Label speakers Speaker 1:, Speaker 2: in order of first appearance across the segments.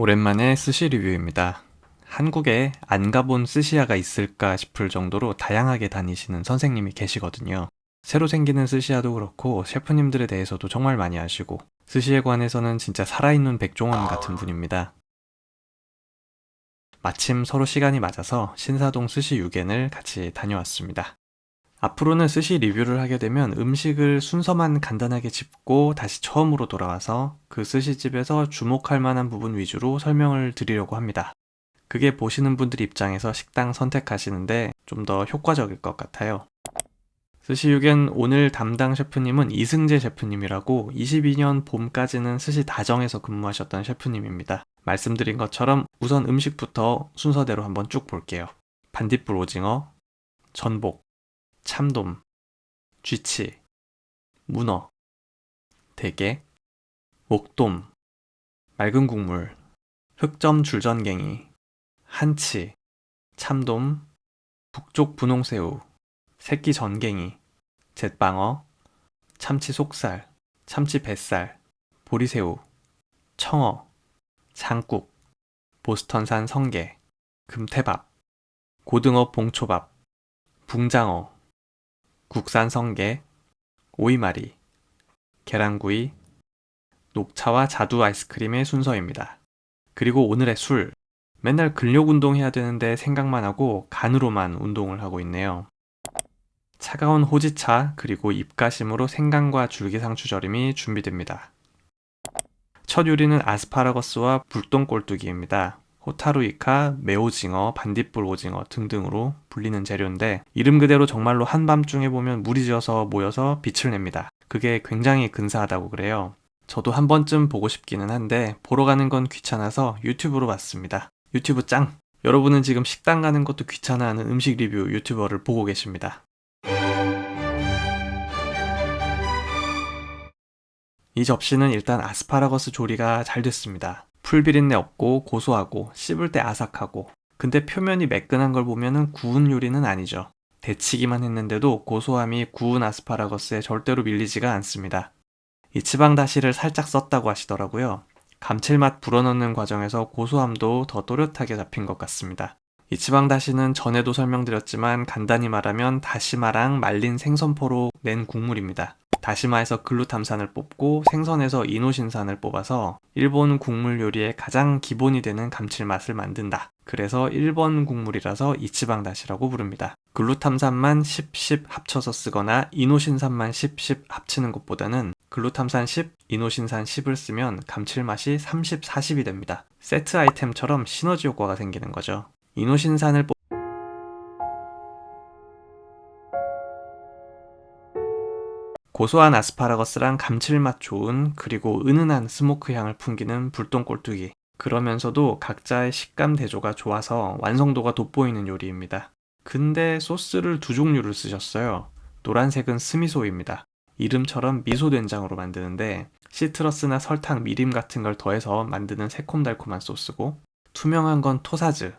Speaker 1: 오랜만에 스시 리뷰입니다. 한국에 안 가본 스시야가 있을까 싶을 정도로 다양하게 다니시는 선생님이 계시거든요. 새로 생기는 스시야도 그렇고 셰프님들에 대해서도 정말 많이 아시고 스시에 관해서는 진짜 살아있는 백종원 같은 분입니다. 마침 서로 시간이 맞아서 신사동 스시 유겐을 같이 다녀왔습니다. 앞으로는 스시 리뷰를 하게 되면 음식을 순서만 간단하게 짚고 다시 처음으로 돌아와서 그 스시집에서 주목할 만한 부분 위주로 설명을 드리려고 합니다. 그게 보시는 분들 입장에서 식당 선택하시는데 좀 더 효과적일 것 같아요. 스시육엔 오늘 담당 셰프님은 이승재 셰프님이라고 22년 봄까지는 스시 다정에서 근무하셨던 셰프님입니다. 말씀드린 것처럼 우선 음식부터 순서대로 한번 쭉 볼게요. 반딧불 오징어, 전복, 참돔, 쥐치, 문어, 대게, 목돔, 맑은 국물, 흑점 줄전갱이, 한치, 참돔, 북쪽 분홍새우, 새끼 전갱이, 잿방어, 참치 속살, 참치 뱃살, 보리새우, 청어, 장국, 보스턴산 성게, 금태밥, 고등어 봉초밥, 붕장어, 국산 성게, 오이마리, 계란구이, 녹차와 자두 아이스크림의 순서입니다. 그리고 오늘의 술. 맨날 근력 운동해야 되는데 생각만 하고 간으로만 운동을 하고 있네요. 차가운 호지차 그리고 입가심으로 생강과 줄기상추절임이 준비됩니다. 첫 요리는 아스파라거스와 불똥꼴뚜기입니다. 호타루이카, 매오징어, 반딧불 오징어 등등으로 불리는 재료인데 이름 그대로 정말로 한밤중에 보면 물이 져서 모여서 빛을 냅니다. 그게 굉장히 근사하다고 그래요. 저도 한 번쯤 보고 싶기는 한데 보러 가는 건 귀찮아서 유튜브로 봤습니다. 유튜브 짱! 여러분은 지금 식당 가는 것도 귀찮아하는 음식 리뷰 유튜버를 보고 계십니다. 이 접시는 일단 아스파라거스 조리가 잘 됐습니다. 풀비린내 없고 고소하고 씹을 때 아삭하고 근데 표면이 매끈한 걸 보면은 구운 요리는 아니죠. 데치기만 했는데도 고소함이 구운 아스파라거스에 절대로 밀리지가 않습니다. 이치방 다시를 살짝 썼다고 하시더라고요. 감칠맛 불어넣는 과정에서 고소함도 더 또렷하게 잡힌 것 같습니다. 이치방 다시는 전에도 설명드렸지만 간단히 말하면 다시마랑 말린 생선포로 낸 국물입니다. 다시마에서 글루탐산을 뽑고 생선에서 이노신산을 뽑아서 일본 국물 요리의 가장 기본이 되는 감칠맛을 만든다. 그래서 일본 국물이라서 이치방 다시라고 부릅니다. 글루탐산만 10, 합쳐서 쓰거나 이노신산만 10 합치는 것보다는 글루탐산 10, 이노신산 10을 쓰면 감칠맛이 30, 40이 됩니다. 세트 아이템처럼 시너지 효과가 생기는 거죠. 이노신산을 고소한 아스파라거스랑 감칠맛 좋은 그리고 은은한 스모크 향을 풍기는 불똥꼴뚜기. 그러면서도 각자의 식감 대조가 좋아서 완성도가 돋보이는 요리입니다. 근데 소스를 두 종류를 쓰셨어요. 노란색은 스미소입니다. 이름처럼 미소 된장으로 만드는데 시트러스나 설탕, 미림 같은 걸 더해서 만드는 새콤달콤한 소스고 투명한 건 토사즈,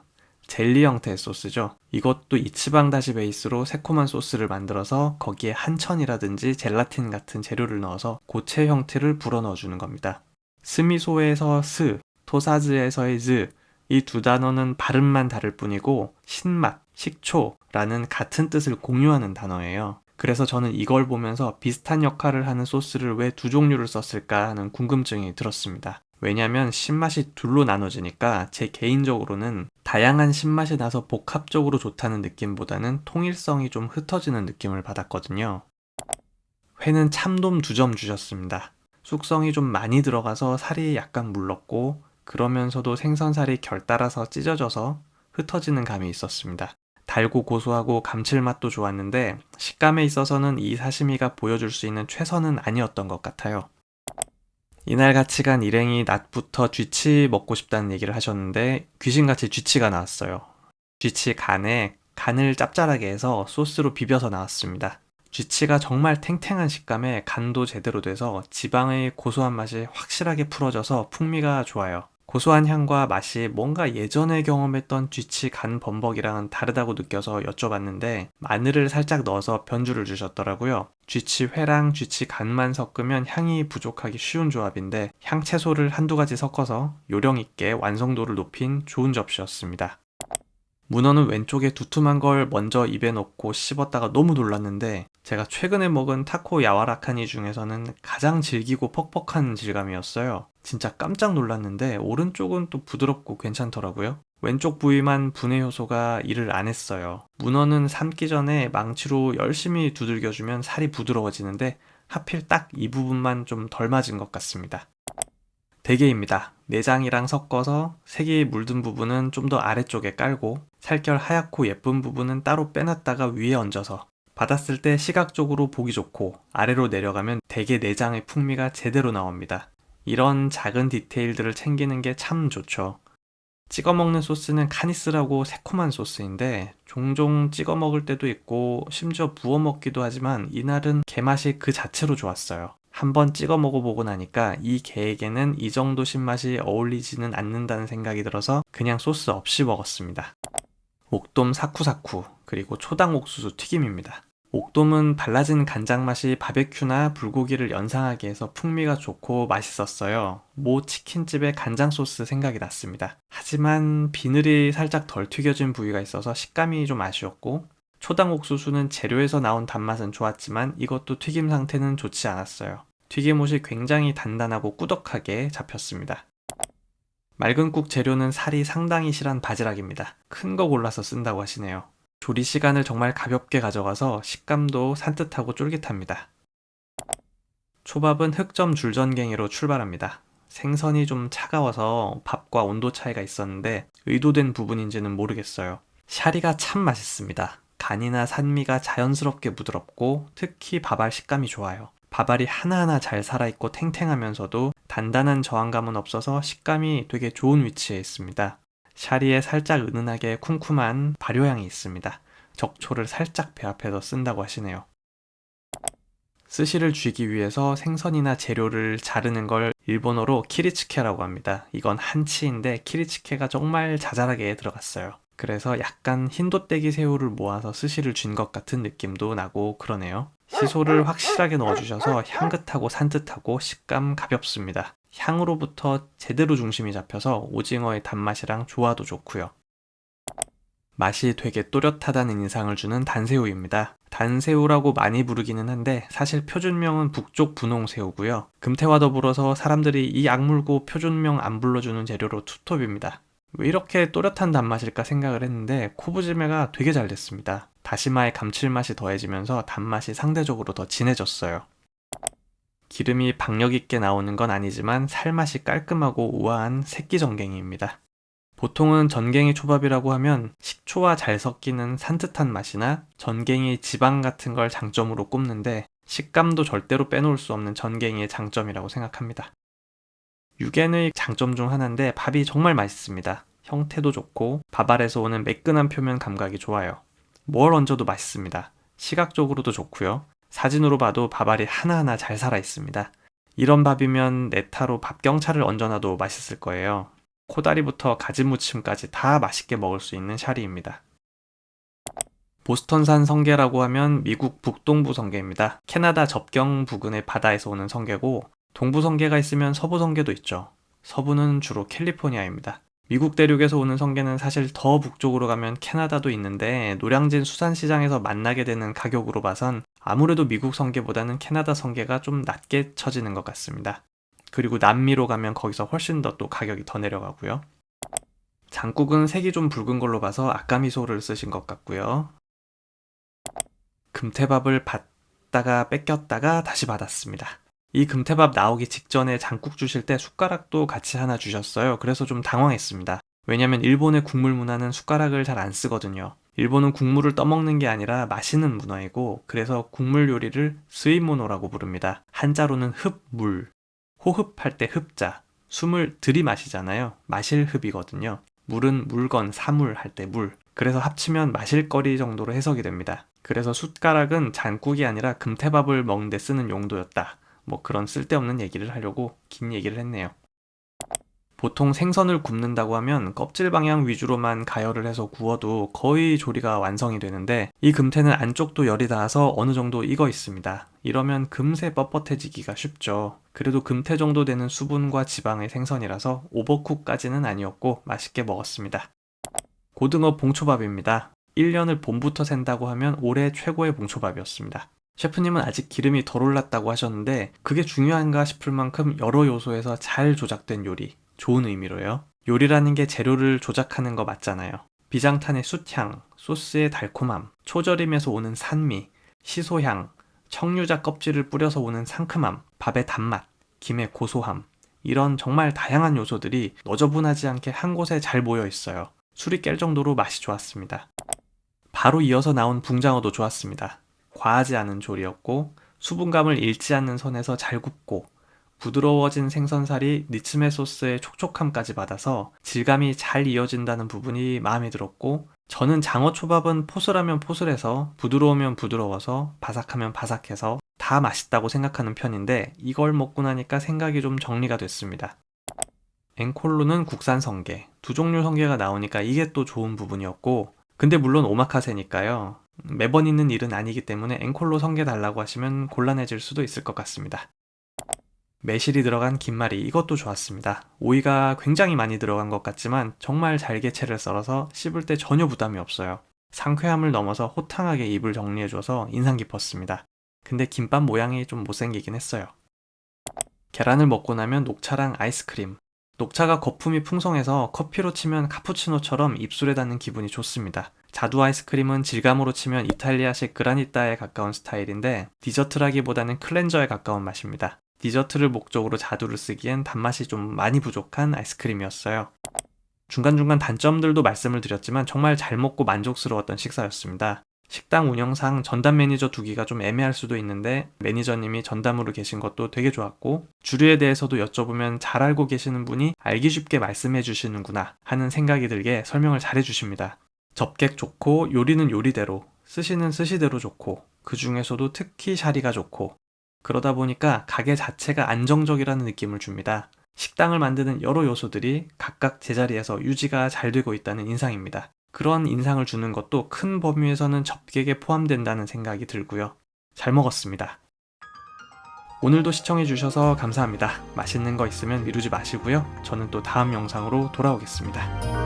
Speaker 1: 젤리 형태의 소스죠. 이것도 이치방 다시 베이스로 새콤한 소스를 만들어서 거기에 한천이라든지 젤라틴 같은 재료를 넣어서 고체 형태를 불어 넣어주는 겁니다. 스미소에서 스, 토사즈에서의 즈, 이 두 단어는 발음만 다를 뿐이고 신맛, 식초라는 같은 뜻을 공유하는 단어예요. 그래서 저는 이걸 보면서 비슷한 역할을 하는 소스를 왜 두 종류를 썼을까 하는 궁금증이 들었습니다. 왜냐면 신맛이 둘로 나눠지니까 제 개인적으로는 다양한 신맛이 나서 복합적으로 좋다는 느낌보다는 통일성이 좀 흩어지는 느낌을 받았거든요. 회는 참돔 2점 주셨습니다. 숙성이 좀 많이 들어가서 살이 약간 물렀고 그러면서도 생선살이 결 따라서 찢어져서 흩어지는 감이 있었습니다. 달고 고소하고 감칠맛도 좋았는데 식감에 있어서는 이 사시미가 보여줄 수 있는 최선은 아니었던 것 같아요. 이날 같이 간 일행이 낮부터 쥐치 먹고 싶다는 얘기를 하셨는데 귀신같이 쥐치가 나왔어요. 쥐치 간에 간을 짭짤하게 해서 소스로 비벼서 나왔습니다. 쥐치가 정말 탱탱한 식감에 간도 제대로 돼서 지방의 고소한 맛이 확실하게 풀어져서 풍미가 좋아요. 고소한 향과 맛이 뭔가 예전에 경험했던 쥐치 간 범벅이랑은 다르다고 느껴서 여쭤봤는데 마늘을 살짝 넣어서 변주를 주셨더라고요. 쥐치 회랑 쥐치 간만 섞으면 향이 부족하기 쉬운 조합인데 향채소를 한두 가지 섞어서 요령 있게 완성도를 높인 좋은 접시였습니다. 문어는 왼쪽에 두툼한 걸 먼저 입에 넣고 씹었다가 너무 놀랐는데 제가 최근에 먹은 타코 야와라카니 중에서는 가장 질기고 퍽퍽한 질감이었어요. 진짜 깜짝 놀랐는데 오른쪽은 또 부드럽고 괜찮더라고요. 왼쪽 부위만 분해 효소가 일을 안 했어요. 문어는 삶기 전에 망치로 열심히 두들겨주면 살이 부드러워지는데 하필 딱 이 부분만 좀 덜 맞은 것 같습니다. 대게입니다. 내장이랑 섞어서 색이 물든 부분은 좀 더 아래쪽에 깔고 살결 하얗고 예쁜 부분은 따로 빼놨다가 위에 얹어서 받았을 때 시각적으로 보기 좋고 아래로 내려가면 대게 내장의 풍미가 제대로 나옵니다. 이런 작은 디테일들을 챙기는 게 참 좋죠. 찍어 먹는 소스는 카니스라고 새콤한 소스인데 종종 찍어 먹을 때도 있고 심지어 부어 먹기도 하지만 이날은 게맛이 그 자체로 좋았어요. 한번 찍어 먹어보고 나니까 이 게에게는 이 정도 신맛이 어울리지는 않는다는 생각이 들어서 그냥 소스 없이 먹었습니다. 옥돔 사쿠사쿠 그리고 초당 옥수수 튀김입니다. 옥돔은 발라진 간장 맛이 바베큐나 불고기를 연상하게 해서 풍미가 좋고 맛있었어요. 모 치킨집의 간장 소스 생각이 났습니다. 하지만 비늘이 살짝 덜 튀겨진 부위가 있어서 식감이 좀 아쉬웠고 초당 옥수수는 재료에서 나온 단맛은 좋았지만 이것도 튀김 상태는 좋지 않았어요. 튀김옷이 굉장히 단단하고 꾸덕하게 잡혔습니다. 맑은 국 재료는 살이 상당히 실한 바지락입니다. 큰 거 골라서 쓴다고 하시네요. 조리 시간을 정말 가볍게 가져가서 식감도 산뜻하고 쫄깃합니다. 초밥은 흑점 줄전갱이로 출발합니다. 생선이 좀 차가워서 밥과 온도 차이가 있었는데 의도된 부분인지는 모르겠어요. 샤리가 참 맛있습니다. 간이나 산미가 자연스럽게 부드럽고 특히 밥알 식감이 좋아요. 밥알이 하나하나 잘 살아있고 탱탱하면서도 단단한 저항감은 없어서 식감이 되게 좋은 위치에 있습니다. 샤리에 살짝 은은하게 쿰쿰한 발효향이 있습니다. 적초를 살짝 배합해서 쓴다고 하시네요. 스시를 쥐기 위해서 생선이나 재료를 자르는 걸 일본어로 키리츠케라고 합니다. 이건 한치인데 키리츠케가 정말 자잘하게 들어갔어요. 그래서 약간 흰도떼기 새우를 모아서 스시를 쥔 것 같은 느낌도 나고 그러네요. 시소를 확실하게 넣어주셔서 향긋하고 산뜻하고 식감 가볍습니다. 향으로부터 제대로 중심이 잡혀서 오징어의 단맛이랑 조화도 좋고요. 맛이 되게 또렷하다는 인상을 주는 단새우입니다. 단새우라고 많이 부르기는 한데 사실 표준명은 북쪽 분홍새우고요. 금태와 더불어서 사람들이 이 악물고 표준명 안 불러주는 재료로 투톱입니다. 왜 이렇게 또렷한 단맛일까 생각을 했는데 코부지메가 되게 잘 됐습니다. 다시마의 감칠맛이 더해지면서 단맛이 상대적으로 더 진해졌어요. 기름이 박력 있게 나오는 건 아니지만 살맛이 깔끔하고 우아한 새끼전갱이입니다. 보통은 전갱이 초밥이라고 하면 식초와 잘 섞이는 산뜻한 맛이나 전갱이 지방 같은 걸 장점으로 꼽는데 식감도 절대로 빼놓을 수 없는 전갱이의 장점이라고 생각합니다. 유겐의 장점 중 하나인데 밥이 정말 맛있습니다. 형태도 좋고 밥알에서 오는 매끈한 표면 감각이 좋아요. 뭘 얹어도 맛있습니다. 시각적으로도 좋고요. 사진으로 봐도 밥알이 하나하나 잘 살아 있습니다. 이런 밥이면 네타로 밥경차를 얹어놔도 맛있을 거예요. 코다리부터 가지무침까지 다 맛있게 먹을 수 있는 샤리입니다. 보스턴산 성게라고 하면 미국 북동부 성게입니다. 캐나다 접경 부근의 바다에서 오는 성게고 동부 성게가 있으면 서부 성게도 있죠. 서부는 주로 캘리포니아입니다. 미국 대륙에서 오는 성게는 사실 더 북쪽으로 가면 캐나다도 있는데 노량진 수산시장에서 만나게 되는 가격으로 봐선 아무래도 미국 성게보다는 캐나다 성게가 좀 낮게 쳐지는 것 같습니다. 그리고 남미로 가면 거기서 훨씬 더 또 가격이 더 내려가고요. 장국은 색이 좀 붉은 걸로 봐서 아까미소를 쓰신 것 같고요. 금태밥을 받다가 뺏겼다가 다시 받았습니다. 이 금태밥 나오기 직전에 장국 주실 때 숟가락도 같이 하나 주셨어요. 그래서 좀 당황했습니다. 왜냐면 일본의 국물 문화는 숟가락을 잘 안 쓰거든요. 일본은 국물을 떠먹는 게 아니라 마시는 문화이고 그래서 국물 요리를 스이모노라고 부릅니다. 한자로는 흡물, 호흡할 때 흡자, 숨을 들이마시잖아요. 마실 흡이거든요. 물은 물건, 사물 할 때 물. 그래서 합치면 마실거리 정도로 해석이 됩니다. 그래서 숟가락은 장국이 아니라 금태밥을 먹는데 쓰는 용도였다. 뭐 그런 쓸데없는 얘기를 하려고 긴 얘기를 했네요. 보통 생선을 굽는다고 하면 껍질 방향 위주로만 가열을 해서 구워도 거의 조리가 완성이 되는데 이 금태는 안쪽도 열이 닿아서 어느 정도 익어 있습니다. 이러면 금세 뻣뻣해지기가 쉽죠. 그래도 금태 정도 되는 수분과 지방의 생선이라서 오버쿡까지는 아니었고 맛있게 먹었습니다. 고등어 봉초밥입니다. 1년을 봄부터 샌다고 하면 올해 최고의 봉초밥이었습니다. 셰프님은 아직 기름이 덜 올랐다고 하셨는데 그게 중요한가 싶을 만큼 여러 요소에서 잘 조작된 요리, 좋은 의미로요. 요리라는 게 재료를 조작하는 거 맞잖아요. 비장탄의 숯향, 소스의 달콤함, 초절임에서 오는 산미, 시소향, 청유자 껍질을 뿌려서 오는 상큼함, 밥의 단맛, 김의 고소함, 이런 정말 다양한 요소들이 너저분하지 않게 한 곳에 잘 모여 있어요. 술이 깰 정도로 맛이 좋았습니다. 바로 이어서 나온 붕장어도 좋았습니다. 과하지 않은 조리였고 수분감을 잃지 않는 선에서 잘 굽고 부드러워진 생선살이 니츠메 소스의 촉촉함까지 받아서 질감이 잘 이어진다는 부분이 마음에 들었고 저는 장어초밥은 포슬하면 포슬해서 부드러우면 부드러워서 바삭하면 바삭해서 다 맛있다고 생각하는 편인데 이걸 먹고 나니까 생각이 좀 정리가 됐습니다. 앵콜로는 국산 성게, 두 종류 성게가 나오니까 이게 또 좋은 부분이었고 근데 물론 오마카세니까요. 매번 있는 일은 아니기 때문에 앵콜로 성게 달라고 하시면 곤란해질 수도 있을 것 같습니다. 매실이 들어간 김말이 이것도 좋았습니다. 오이가 굉장히 많이 들어간 것 같지만 정말 잘게채를 썰어서 씹을 때 전혀 부담이 없어요. 상쾌함을 넘어서 호탕하게 입을 정리해줘서 인상 깊었습니다. 근데 김밥 모양이 좀 못생기긴 했어요. 계란을 먹고 나면 녹차랑 아이스크림. 녹차가 거품이 풍성해서 커피로 치면 카푸치노처럼 입술에 닿는 기분이 좋습니다. 자두 아이스크림은 질감으로 치면 이탈리아식 그라니타에 가까운 스타일인데 디저트라기보다는 클렌저에 가까운 맛입니다. 디저트를 목적으로 자두를 쓰기엔 단맛이 좀 많이 부족한 아이스크림이었어요. 중간중간 단점들도 말씀을 드렸지만 정말 잘 먹고 만족스러웠던 식사였습니다. 식당 운영상 전담 매니저 두기가 좀 애매할 수도 있는데 매니저님이 전담으로 계신 것도 되게 좋았고 주류에 대해서도 여쭤보면 잘 알고 계시는 분이 알기 쉽게 말씀해 주시는구나 하는 생각이 들게 설명을 잘 해주십니다. 접객 좋고 요리는 요리대로 스시는 스시대로 좋고 그 중에서도 특히 샤리가 좋고 그러다 보니까 가게 자체가 안정적이라는 느낌을 줍니다. 식당을 만드는 여러 요소들이 각각 제자리에서 유지가 잘 되고 있다는 인상입니다. 그런 인상을 주는 것도 큰 범위에서는 접객에 포함된다는 생각이 들고요. 잘 먹었습니다. 오늘도 시청해주셔서 감사합니다. 맛있는 거 있으면 미루지 마시고요. 저는 또 다음 영상으로 돌아오겠습니다.